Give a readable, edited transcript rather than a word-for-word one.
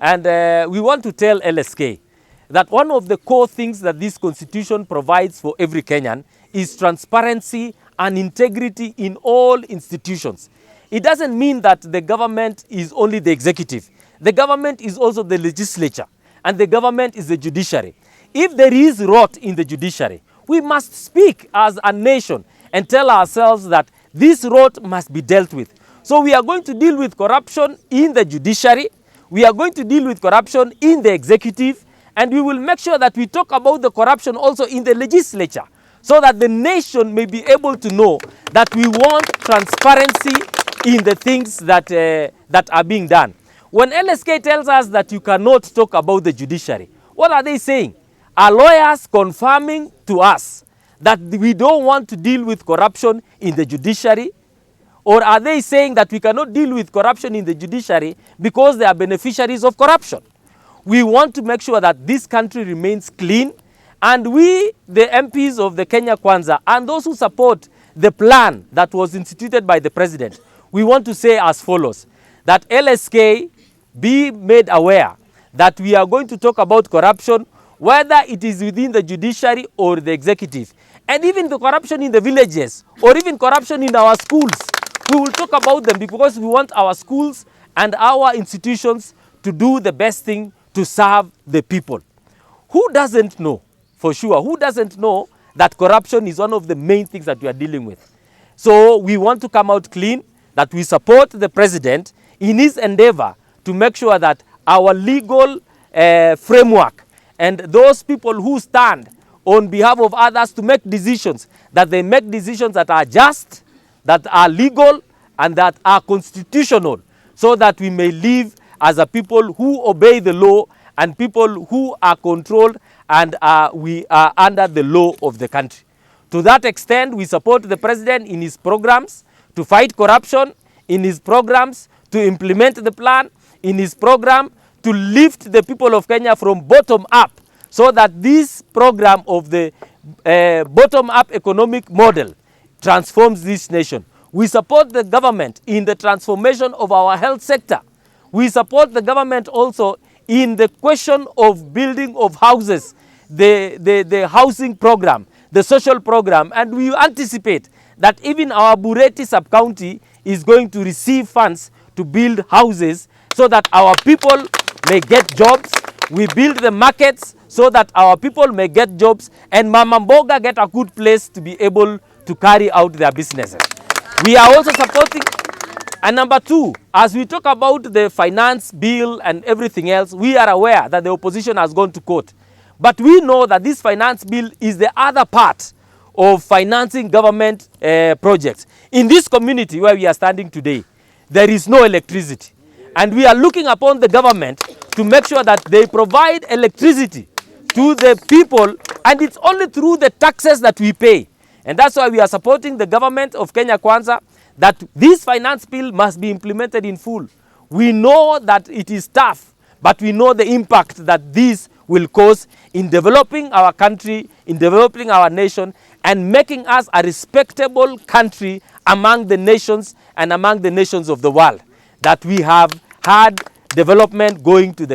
And we want to tell LSK that one of the core things that this constitution provides for every Kenyan is transparency and integrity in all institutions. It doesn't mean that the government is only the executive. The government is also the legislature, and the government is the judiciary. If there is rot in the judiciary, we must speak as a nation and tell ourselves that this rot must be dealt with. So we are going to deal with corruption in the judiciary, we are going to deal with corruption in the executive, and we will make sure that we talk about the corruption also in the legislature, so that the nation may be able to know that we want transparency in the things that, that are being done. When LSK tells us that you cannot talk about the judiciary, what are they saying? Are lawyers confirming to us that we don't want to deal with corruption in the judiciary? Or are they saying that we cannot deal with corruption in the judiciary because they are beneficiaries of corruption? We want to make sure that this country remains clean, and we, the MPs of the Kenya Kwanza, and those who support the plan that was instituted by the president, we want to say as follows, that LSK be made aware that we are going to talk about corruption, whether it is within the judiciary or the executive, and even the corruption in the villages, or even corruption in our schools. We will talk about them because we want our schools and our institutions to do the best thing to serve the people. Who doesn't know, for sure, who doesn't know that corruption is one of the main things that we are dealing with? So we want to come out clean, that we support the president in his endeavor to make sure that our legal framework and those people who stand on behalf of others to make decisions, that they make decisions that are just, that are legal, and that are constitutional, so that we may live as a people who obey the law and people who are controlled, and we are under the law of the country. To that extent, we support the president in his programs to fight corruption, in his programs to implement the plan, in his program to lift the people of Kenya from bottom up, so that this program of the bottom-up economic model transforms this nation. We support the government in the transformation of our health sector. We support the government also in the question of building of houses, the housing program, the social program, and we anticipate that even our Bureti sub-county is going to receive funds to build houses so that our people may get jobs. We build the markets so that our people may get jobs, and Mama Mboga get a good place to be able to carry out their businesses. We are also supporting, and number two, as we talk about the finance bill and everything else, we are aware that the opposition has gone to court. But we know that this finance bill is the other part of financing government projects. In this community where we are standing today, there is no electricity. And we are looking upon the government to make sure that they provide electricity to the people, and it's only through the taxes that we pay. And that's why we are supporting the government of Kenya Kwanza, that this finance bill must be implemented in full. We know that it is tough, but we know the impact that this will cause in developing our country, in developing our nation, and making us a respectable country among the nations and among the nations of the world, that we have had development going to the